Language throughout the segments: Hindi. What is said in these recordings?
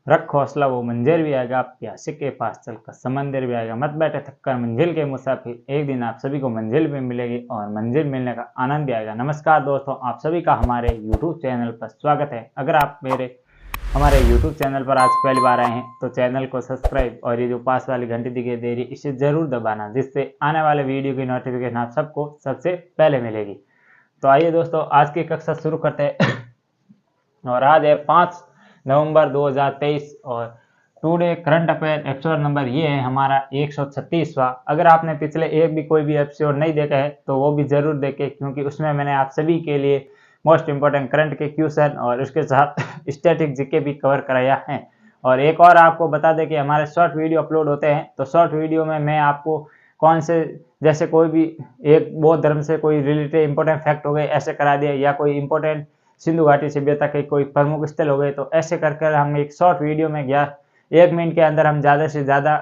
रख हौसला वो मंजिल भी आएगा, प्यासे के पास चलकर समंदर भी आएगा। मत बैठे थककर मंजिल के मुसाफिर, एक दिन आप सभी को मंजिल भी मिलेगी और मंजिल मिलने का आनंद भी आएगा। नमस्कार दोस्तों, आप सभी का हमारे यूट्यूब चैनल पर स्वागत है। अगर आप हमारे यूट्यूब चैनल पर आज पहली बार आए हैं तो चैनल को सब्सक्राइब और ये जो पास वाली घंटी दिखाई दे रही है इसे जरूर दबाना, जिससे आने वाले वीडियो की नोटिफिकेशन आप सबको सबसे पहले मिलेगी। तो आइए दोस्तों, आज की कक्षा शुरू करते हैं। और आज है 5 नवंबर 2023 और today current affair episode number ये है हमारा 136वां। अगर आपने पिछले एक भी कोई भी एपिसोड नहीं देखा है तो वो भी जरूर देखें, क्योंकि उसमें मैंने आप सभी के लिए मोस्ट इंपॉर्टेंट करंट के क्वेश्चन और उसके साथ स्टैटिक जीके भी कवर कराया है। और एक और आपको बता दें कि हमारे शॉर्ट वीडियो अपलोड होते हैं, तो शॉर्ट वीडियो में मैं आपको कौन से, जैसे कोई भी एक बौद्ध धर्म से कोई रिलेटेड इंपॉर्टेंट फैक्ट हो गए ऐसे करा दिया, या कोई इंपॉर्टेंट सिंधु घाटी सभ्यता के कोई प्रमुख स्थल हो गए, तो ऐसे कर हम एक शॉर्ट वीडियो में 1 मिनट के अंदर हम ज़्यादा से ज़्यादा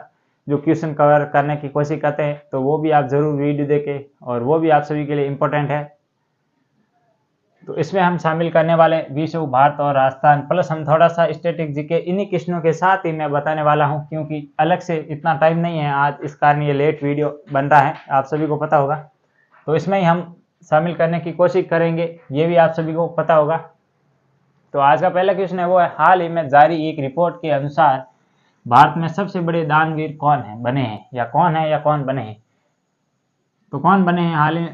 जो क्वेश्चन कवर करने की कोशिश करते हैं। तो वो भी आप ज़रूर वीडियो देखें और वो भी आप सभी के लिए इम्पोर्टेंट है। तो इसमें हम शामिल करने वाले विश्व, भारत और राजस्थान, प्लस हम थोड़ा सा स्टैटिक जीके इन्हीं क्वेश्चनों के साथ ही मैं बताने वाला हूं, क्योंकि अलग से इतना टाइम नहीं है आज, इस कारण ये लेट वीडियो बन रहा है, आप सभी को पता होगा। तो इसमें ही हम शामिल करने की कोशिश करेंगे, ये भी आप सभी को पता होगा। तो आज का पहला क्वेश्चन है वो है, हाल ही में जारी एक रिपोर्ट के अनुसार भारत में सबसे बड़े दानवीर कौन है बने हैं, या कौन बने हैं। तो कौन बने हैं हाल ही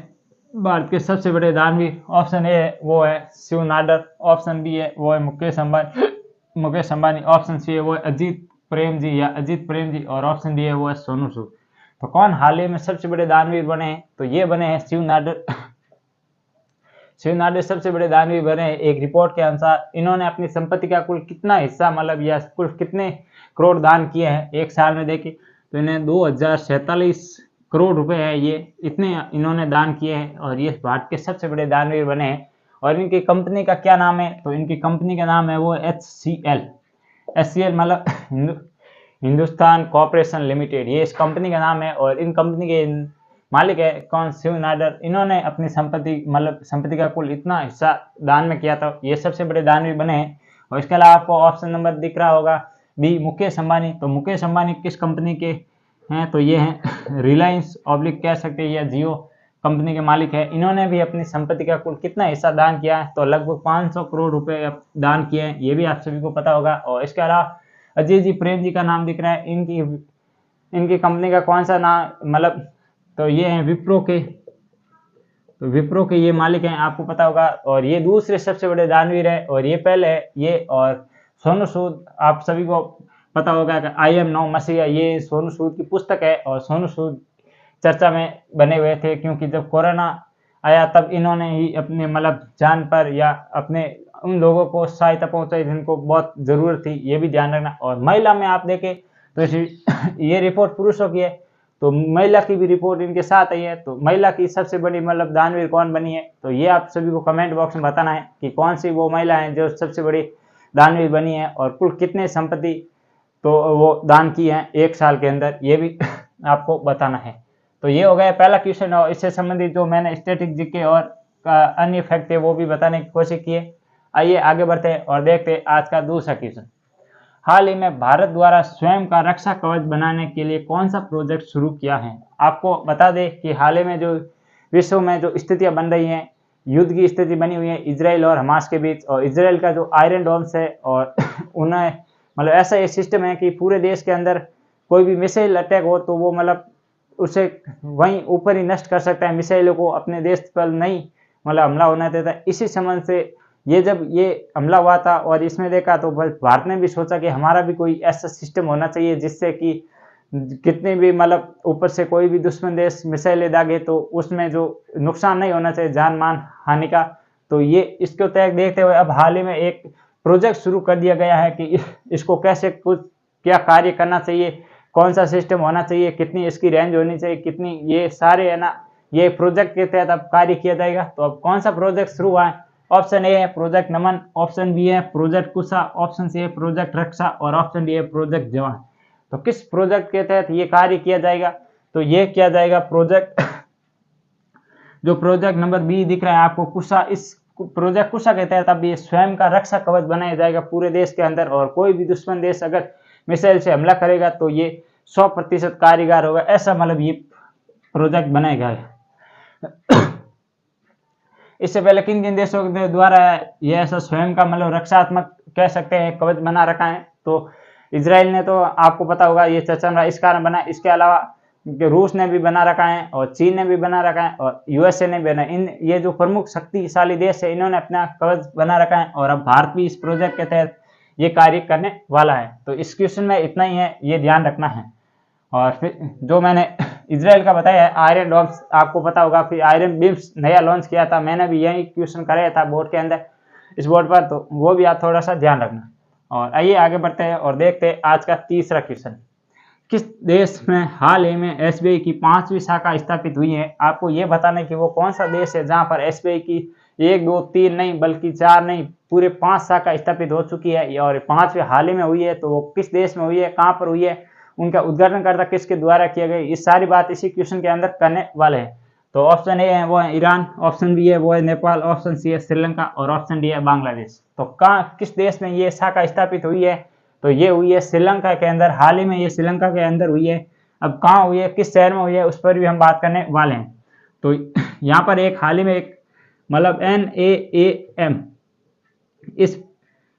भारत के सबसे बड़े दानवीर? ऑप्शन ए है वो है शिव नाडर, ऑप्शन बी है वो है मुकेश अंबानी, ऑप्शन सी है वो है अजीत प्रेम जी, और ऑप्शन डी है वो है सोनू सूद। तो कौन हाल ही में सबसे बड़े दानवीर बने हैं? तो ये बने हैं शिव नाडर। शिव नाडर सबसे बड़े दानवीर बने हैं। एक रिपोर्ट के अनुसार इन्होंने अपनी संपत्ति का कुल कितना हिस्सा, मतलब या कुल कितने करोड़ दान किए हैं एक साल में, देखें तो इन्हें 2047 करोड़ रुपए है, ये इतने इन्होंने दान किए हैं और ये भारत के सबसे बड़े दानवीर बने हैं। और इनकी कंपनी का क्या नाम है? तो इनकी कंपनी का नाम है वो HCL मतलब हिंदुस्तान कॉर्पोरेशन लिमिटेड, ये इस कंपनी का नाम है। और इन कंपनी के मालिक है कौन? शिव नाडर। इन्होंने अपनी संपत्ति का कुल इतना हिस्सा दान में किया था, ये सबसे बड़े दानवीर बने हैं। और इसके अलावा आपको ऑप्शन नंबर दिख रहा होगा बी, मुकेश अंबानी। तो मुकेश अंबानी किस कंपनी के हैं? तो ये हैं रिलायंस ऑब्लिक कह सकते हैं या जियो कंपनी के मालिक है। इन्होंने भी अपनी संपत्ति का कुल कितना हिस्सा दान किया है? तो लगभग 500 करोड़ रुपए दान किए हैं, ये भी आप सभी को पता होगा। और इसके अलावा अजय जी प्रेम जी का नाम दिख रहा है, इनकी कंपनी का कौन सा नाम, मतलब तो ये हैं विप्रो के, तो विप्रो के ये मालिक हैं, आपको पता होगा। और ये दूसरे सबसे बड़े दानवीर है, और ये पहले है ये। और सोनू सूद आप सभी को पता होगा कि आई एम नो मसीहा, ये सोनू सूद की पुस्तक है। और सोनू सूद चर्चा में बने हुए थे, क्योंकि जब कोरोना आया तब इन्होंने ही अपने मतलब जान पर या अपने उन लोगों को सहायता पहुंचाई जिनको बहुत जरूरत थी, ये भी ध्यान रखना। और महिला में आप देखें तो ये रिपोर्ट पुरुषों की है, तो महिला की भी रिपोर्ट इनके साथ आई है। तो महिला की सबसे बड़ी मतलब दानवीर कौन बनी है? तो ये आप सभी को कमेंट बॉक्स में बताना है कि कौन सी वो महिला है जो सबसे बड़ी दानवीर बनी है और कुल कितने संपत्ति तो वो दान की है एक साल के अंदर, ये भी आपको बताना है। तो ये हो गया पहला क्वेश्चन, और इससे संबंधित जो मैंने स्टैटिक जीके और अन्य फैक्ट है वो भी बताने की कोशिश की है। आइए आगे बढ़ते हैं और देखते हैं आज का दूसरा क्वेश्चन। हाल ही में भारत द्वारा स्वयं का रक्षा कवच बनाने के लिए कौन सा प्रोजेक्ट शुरू किया है? आपको बता दें कि हाल ही में जो विश्व में जो स्थितियां बन रही हैं, युद्ध की स्थिति बनी हुई है इजराइल और हमास के बीच, और इजराइल का जो आयरन डोम्स है, और उन्हें मतलब ऐसा ये सिस्टम है कि पूरे देश के अंदर कोई भी मिसाइल अटैक हो तो वो मतलब उसे वहीं ऊपर ही नष्ट कर सकता है, मिसाइलों को अपने देश पर नहीं मतलब हमला होना देता है। इसी संबंध से ये जब ये हमला हुआ था और इसमें देखा तो भारत ने भी सोचा कि हमारा भी कोई ऐसा सिस्टम होना चाहिए जिससे कि कितने भी मतलब ऊपर से कोई भी दुश्मन देश मिसाइलें दागे तो उसमें जो नुकसान नहीं होना चाहिए जान मान हानि का। तो ये इसको तय देखते हुए अब हाल ही में एक प्रोजेक्ट शुरू कर दिया गया है कि इसको कैसे कुछ क्या कार्य करना चाहिए, कौन सा सिस्टम होना चाहिए, कितनी इसकी रेंज होनी चाहिए, कितनी, ये सारे है ना, ये प्रोजेक्ट के तहत अब कार्य किया जाएगा। तो अब कौन सा प्रोजेक्ट शुरू हुआ है? ऑप्शन ए है प्रोजेक्ट नमन, ऑप्शन बी है प्रोजेक्ट कुशा, ऑप्शन सी है प्रोजेक्ट रक्षा, और ऑप्शन डी है प्रोजेक्ट जवान। तो किस प्रोजेक्ट के तहत ये कार्य किया जाएगा? तो ये किया जाएगा प्रोजेक्ट जो प्रोजेक्ट नंबर बी दिख रहा है आपको, कुशा। इस प्रोजेक्ट कुशा के तहत अब ये स्वयं का रक्षा कवच बनाया जाएगा पूरे देश के अंदर, और कोई भी दुश्मन देश अगर मिसाइल से हमला करेगा तो ये 100% कारगर होगा, ऐसा मतलब ये प्रोजेक्ट बनाया गया है। इससे पहले किन किन देशों के द्वारा ये ऐसा स्वयं का मतलब रक्षात्मक कह सकते हैं कवच बना रखा है, तो इजराइल ने तो आपको पता होगा ये चर्चा इस कारण बना, इसके अलावा रूस ने भी बना रखा है और चीन ने भी बना रखा है और यूएसए ने भी बना, इन ये जो प्रमुख शक्तिशाली देश है इन्होंने अपना कवच बना रखा है, और अब भारत भी इस प्रोजेक्ट के तहत ये कार्य करने वाला है। तो इस क्वेश्चन में इतना ही है, ये ध्यान रखना है। और फिर जो मैंने इजराइल का बताया है आयरन डॉम्स, आपको पता होगा, फिर आयरन बीम्स नया लॉन्च किया था, मैंने भी यही क्वेश्चन कराया था बोर्ड के अंदर इस बोर्ड पर, तो वो भी आप थोड़ा सा ध्यान रखना। और आइए आगे बढ़ते हैं और देखते हैं आज का तीसरा क्वेश्चन। किस देश में हाल ही में एसबीआई की 5वीं शाखा स्थापित हुई है? आपको ये बताना है कि वो कौन सा देश है जहां पर एसबीआई की 1 2 3 नहीं बल्कि 4 नहीं पूरे 5 शाखा स्थापित हो चुकी है, और 5वीं हाल ही में हुई है, तो वो किस देश में हुई है, कहां पर हुई है, उनका उद्घाटनकर्ता किसके द्वारा किया गया, ये सारी बात इसी क्वेश्चन के अंदर करने वाले हैं। तो ऑप्शन ए है वो है ईरान, ऑप्शन बी है वो है नेपाल, ऑप्शन सी है श्रीलंका और ऑप्शन डी है बांग्लादेश। तो कहाँ किस देश में ये शाखा स्थापित हुई है? तो ये हुई है श्रीलंका के अंदर, हाल ही में ये श्रीलंका के अंदर हुई है। अब कहाँ हुई है, किस शहर में हुई है, उस पर भी हम बात करने वाले हैं। तो यहाँ पर एक हाल ही में एक मतलब NAAM इस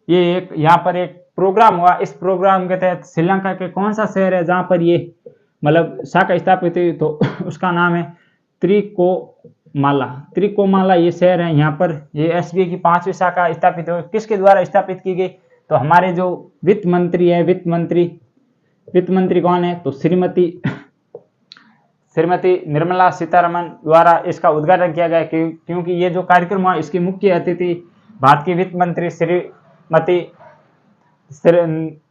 ये एक यहाँ पर एक प्रोग्राम हुआ, इस प्रोग्राम के तहत श्रीलंका के कौन सा शहर है जहाँ पर ये मतलब शाखा स्थापित हुई, तो उसका नाम है त्रिकोमाला ये शहर है। यहाँ पर ये एसबीआई की 5वीं शाखा स्थापित हुई, किसके द्वारा स्थापित की गई? तो हमारे जो वित्त मंत्री है, वित्त मंत्री कौन है? तो श्रीमती निर्मला सीतारमण द्वारा इसका उद्घाटन किया गया, क्योंकि ये जो कार्यक्रम हुआ इसकी मुख्य अतिथि भारत की वित्त मंत्री श्रीमती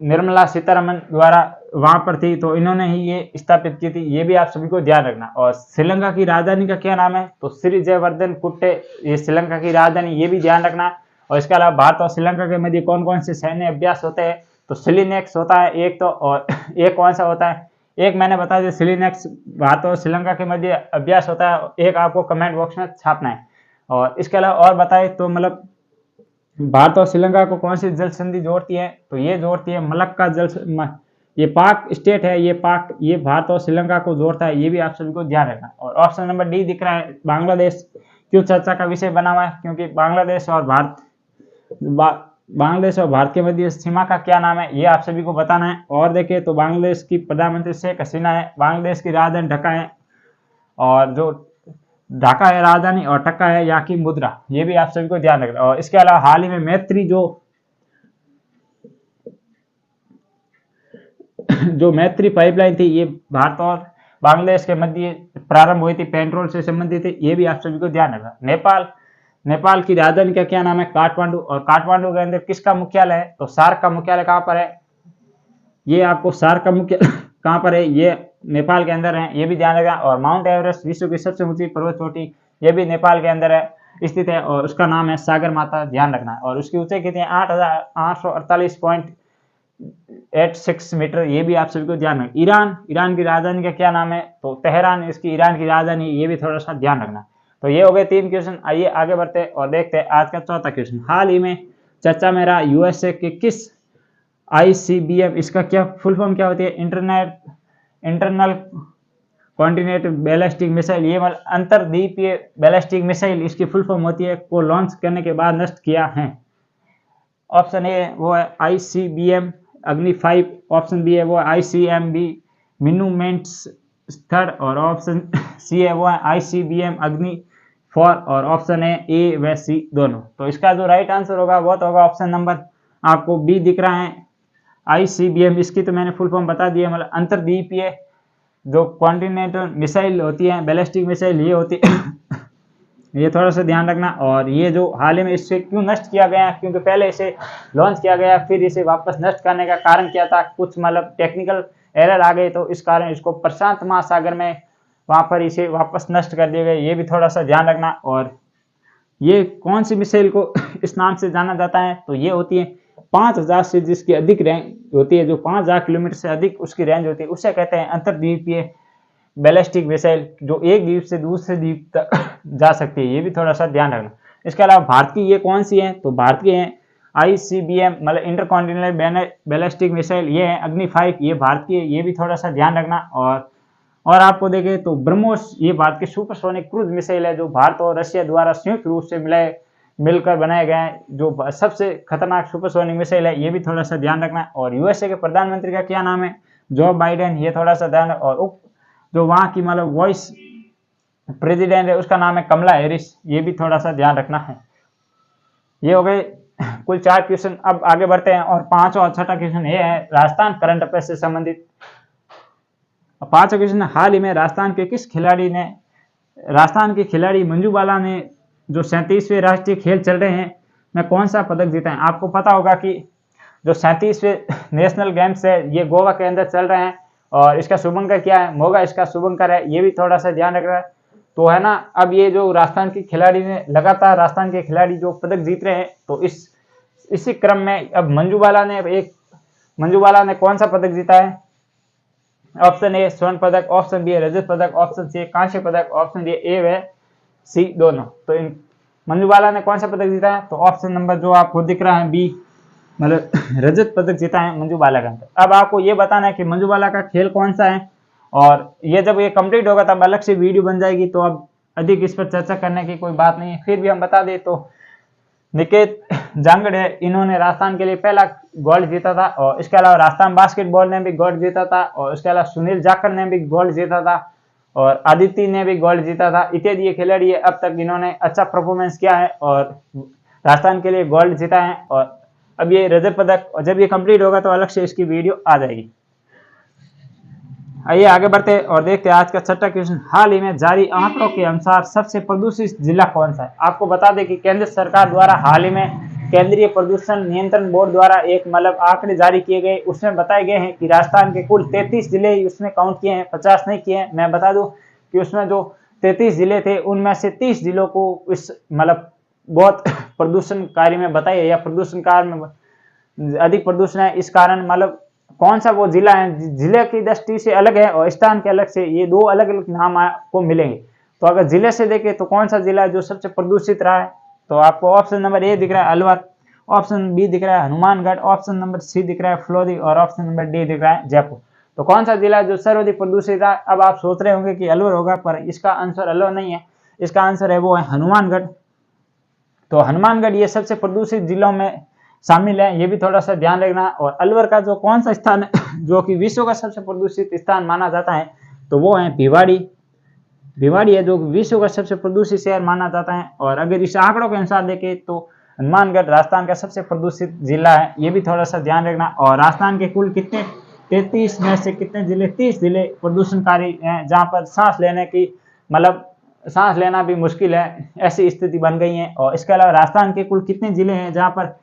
निर्मला सीतारमण द्वारा वहां पर थी, तो इन्होंने ही ये स्थापित की थी, ये भी आप सभी को ध्यान रखना। और श्रीलंका की राजधानी का क्या नाम है? तो श्री जयवर्धन कुट्टे ये श्रीलंका की राजधानी, ये भी ध्यान रखना। और इसके अलावा भारत और श्रीलंका के मध्य कौन कौन से सैन्य अभ्यास होते हैं? तो सिलिनेक्स होता है एक, तो और एक कौन सा होता है? एक मैंने बता दिया, सिलिनेक्स भारत और श्रीलंका के मध्य अभ्यास होता है, एक आपको कमेंट बॉक्स में छापना है। और इसके अलावा और बताए तो मतलब भारत और श्रीलंका को कौन सी जल संधि जोड़ती है? तो ये जोड़ती है मलक्का जल, ये पाक स्टेट है, ये भारत और श्रीलंका को जोड़ता है, ये भी आप सभी को ध्यान रखना। और ऑप्शन नंबर डी दिख रहा है बांग्लादेश, क्यों चर्चा का विषय बना हुआ है? क्योंकि बांग्लादेश और भारत के मध्य सीमा का क्या नाम है, ये आप सभी को बताना है। और देखें तो बांग्लादेश की प्रधानमंत्री शेख हसीना है, बांग्लादेश की राजधानी ढाका है, और जो ढाका है राजधानी और टक्का है यहाँ की मुद्रा, ये भी आप सभी को ध्यान रखना। और इसके अलावा हाल ही में मैत्री पाइपलाइन थी, ये भारत और बांग्लादेश के मध्य प्रारंभ हुई थी, पेट्रोल से संबंधित थी, ये भी आप सभी को ध्यान रखना। नेपाल की राजधानी का क्या नाम है? काठमांडू। और काठमांडू के अंदर किसका मुख्यालय है? तो सार्क का मुख्यालय कहाँ पर है? ये आपको सार्क का मुख्यालय कहाँ पर है? ये नेपाल के अंदर है, ये भी ध्यान रखना। और माउंट एवरेस्ट विश्व की सबसे ऊंची पर्वत चोटी, ये भी नेपाल के अंदर है स्थित है, और उसका नाम है सागर माता, ध्यान रखना। और उसकी ऊंचाई कितनी है? 8,848.86 मीटर, ये भी आप सभी को ध्यान रखना। ईरान की राजधानी का क्या नाम है? तो तेहरान इसकी ईरान की राजधानी, ये भी थोड़ा सा ध्यान रखना। तो ये हो गए 3 क्वेश्चन। आइए आगे बढ़ते और देखते हैं आज का चौथा क्वेश्चन। हाल ही में चर्चा में रहा यूएसए के किस ICBM, इसका क्या फुल फॉर्म क्या होती है? इंटरनल कॉन्टिनेंटल बैलिस्टिक मिसाइल, ये मतलब अंतर्द्वीपीय बैलिस्टिक मिसाइल इसकी फुल फॉर्म होती है, को लॉन्च करने के बाद नष्ट किया है। ऑप्शन ए वो है ICBM अग्नि 5, ऑप्शन बी है वो ICBM मिनुमेंट्स 3, और ऑप्शन सी है वो है ICBM अग्नि 4, और ऑप्शन है ए व सी दोनों। तो इसका जो राइट आंसर होगा वो तो होगा ऑप्शन नंबर आपको बी दिख रहा है ICBM, इसकी तो मैंने फुल फॉर्म बता दिया, मतलब अंतर्द्वीपीय जो कॉन्टिनेंटल मिसाइल होती है, बैलिस्टिक मिसाइल ये होती है ये थोड़ा सा ध्यान रखना। और ये जो हाल ही में इससे क्यों नष्ट किया गया, क्योंकि पहले इसे लॉन्च किया गया, फिर इसे वापस नष्ट करने का कारण क्या था? कुछ मतलब टेक्निकल एरर आ गए, तो इस कारण इसको प्रशांत महासागर में वहां पर इसे वापस नष्ट कर दिया गया, ये भी थोड़ा सा ध्यान रखना। और ये कौन सी मिसाइल को इस नाम से जाना जाता है? तो ये होती है 5000 से जिसकी अधिक रेंज होती है, जो 5000 किलोमीटर से अधिक उसकी रेंज होती है, उसे कहते हैं अंतर्द्वीपीय बैलिस्टिक मिसाइल, जो एक द्वीप से दूसरे द्वीप तक जा सकती है, ये भी थोड़ा सा ध्यान रखना। इसके अलावा भारत की ये कौन सी है, तो भारत की है ICBM मतलब इंटरकॉन्टिनेंटल बैलिस्टिक मिसाइल, ये है अग्नि 5, ये भारत की है, ये भी थोड़ा सा ध्यान रखना। और आपको देखें तो ब्रह्मोस ये भारत की सुपरसोनिक क्रूज मिसाइल है, जो भारत और रशिया द्वारा संयुक्त रूप से मिलकर बनाए गए हैं, जो सबसे खतरनाक सुपरसोनिक मिसाइल है, ये भी थोड़ा सा ध्यान रखना। और USA के प्रधानमंत्री का क्या नाम है, जो बाइडेन, ये थोड़ा सा ध्यान। और जो वहाँ की मतलब वॉइस प्रेसिडेंट है उसका नाम है कमला हैरिस, ये भी थोड़ा सा ध्यान रखना है। ये हो गए कुल 4 क्वेश्चन। अब आगे बढ़ते हैं और 5वां और 6वां क्वेश्चन ये है राजस्थान करंट अफेयर से संबंधित। 5वां क्वेश्चन, हाल ही में राजस्थान के खिलाड़ी मंजू बाला ने जो 37वें राष्ट्रीय खेल चल रहे हैं में कौन सा पदक जीता है। आपको पता होगा कि जो 37वें नेशनल गेम्स है ये गोवा के अंदर चल रहे हैं और इसका शुभंकर क्या है, मोगा इसका शुभंकर है, ये भी थोड़ा सा ध्यान रखना है। तो है ना, अब ये जो राजस्थान के खिलाड़ी ने लगातार राजस्थान के खिलाड़ी जो पदक जीत रहे हैं, तो इसी क्रम में अब मंजू बाला ने कौन सा पदक जीता है। ऑप्शन ए स्वर्ण पदक, ऑप्शन बी रजत पदक, ऑप्शन सी कांस्य पदक, ऑप्शन डी ए व सी दोनों। तो इन मंजू बाला ने कौन सा पदक जीता है, तो ऑप्शन नंबर जो आपको दिख रहा है बी मतलब रजत पदक जीता है मंजू बाला का। अब आपको ये बताना है कि मंजू बाला का खेल कौन सा है, और ये जब ये कंप्लीट होगा तब अलग से वीडियो बन जाएगी, तो अब अधिक इस पर चर्चा करने की कोई बात नहीं है। फिर भी हम बता दें तो निकेत जांगड़ है, इन्होंने राजस्थान के लिए पहला गोल्ड जीता था, और इसके अलावा राजस्थान बास्केटबॉल ने भी गोल्ड जीता था, और इसके अलावा सुनील जाखड़ ने भी गोल्ड जीता था, और आदित्य ने भी गोल्ड जीता था। इत्यादि ये खिलाड़ी है, अब तक इन्होंने अच्छा परफॉर्मेंस किया है और राजस्थान के लिए गोल्ड जीता है। और अब ये रजत पदक, और जब ये कंप्लीट होगा तो अलग से इसकी वीडियो आ जाएगी। आइए आगे बढ़ते और देखते हैं आज का 6वां क्वेश्चन, हाल ही में जारी आंकड़ों के अनुसार सबसे प्रदूषित जिला कौन सा है। आपको बता दें कि केंद्र सरकार द्वारा हाल ही में केंद्रीय प्रदूषण नियंत्रण बोर्ड द्वारा एक मतलब आंकड़े जारी किए गए, उसमें बताए गए हैं कि राजस्थान के कुल 33 जिले उसमें काउंट किए हैं, 50 नहीं किए हैं। मैं बता दूं कि उसमें जो 33 जिले थे उनमें से 30 जिलों को इस मतलब बहुत प्रदूषण कार्य में बताइए, या प्रदूषण कार्य में अधिक प्रदूषण है, इस कारण मतलब कौन सा वो जिला है, जिले की दृष्टि से अलग है और स्थान के अलग से, ये दो अलग अलग नाम आपको मिलेंगे। तो अगर जिले से देखें तो कौन सा जिला है जो सबसे प्रदूषित रहा है, तो आपको ऑप्शन नंबर ए दिख रहा है अलवर, ऑप्शन बी दिख रहा है हनुमानगढ़, ऑप्शन नंबर सी दिख रहा है फ्लोरी, और ऑप्शन नंबर डी दिख रहा है जयपुर। तो कौन सा जिला जो सर्वाधिक प्रदूषित है। अब आप सोच रहे होंगे कि अलवर होगा, पर इसका आंसर अलवर नहीं है, इसका आंसर है वो है हनुमानगढ़। तो हनुमानगढ़ ये सबसे प्रदूषित जिलों में शामिल है, ये भी थोड़ा सा ध्यान रखना। और अलवर का जो कौन सा स्थान है जो कि विश्व का सबसे प्रदूषित स्थान माना जाता है, तो वो है भिवाड़ी है जो विश्व का सबसे प्रदूषित शहर माना जाता है। और अगर इस आंकड़ों के अनुसार देखें तो हनुमानगढ़ राजस्थान का सबसे प्रदूषित जिला है, ये भी थोड़ा सा ध्यान रखना। और राजस्थान के कुल कितने 33 में से कितने जिले, 30 जिले प्रदूषणकारी हैं, जहाँ पर सांस लेने की मतलब सांस लेना भी मुश्किल है, ऐसी स्थिति बन गई है। और इसके अलावा राजस्थान के कुल कितने जिले हैं जहाँ पर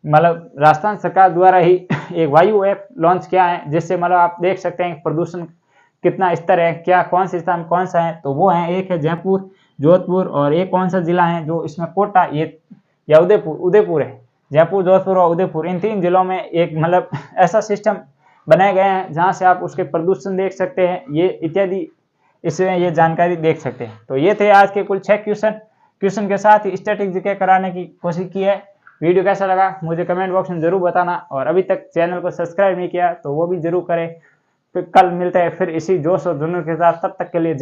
मतलब राजस्थान सरकार द्वारा ही एक वायु ऐप लॉन्च किया है, जिससे मतलब आप देख सकते हैं प्रदूषण कितना स्तर है, क्या कौन से स्थान कौन सा है। तो वो है, एक है जयपुर, जोधपुर, और एक कौन सा जिला है जो इसमें कोटा ये या उदयपुर है। जयपुर, जोधपुर और उदयपुर, इन 3 जिलों में एक मतलब ऐसा सिस्टम बनाए गए हैं जहाँ से आप उसके प्रदूषण देख सकते हैं, ये इत्यादि इसमें ये जानकारी देख सकते हैं। तो ये थे आज के कुल 6 क्वेश्चन के साथ ही स्टैटिक जीके कराने की कोशिश की है। वीडियो कैसा लगा मुझे कमेंट बॉक्स में जरूर बताना, और अभी तक चैनल को सब्सक्राइब नहीं किया तो वो भी जरूर करें। फिर कल मिलते हैं फिर इसी जोश और जुनून के साथ, तब तक के लिए जय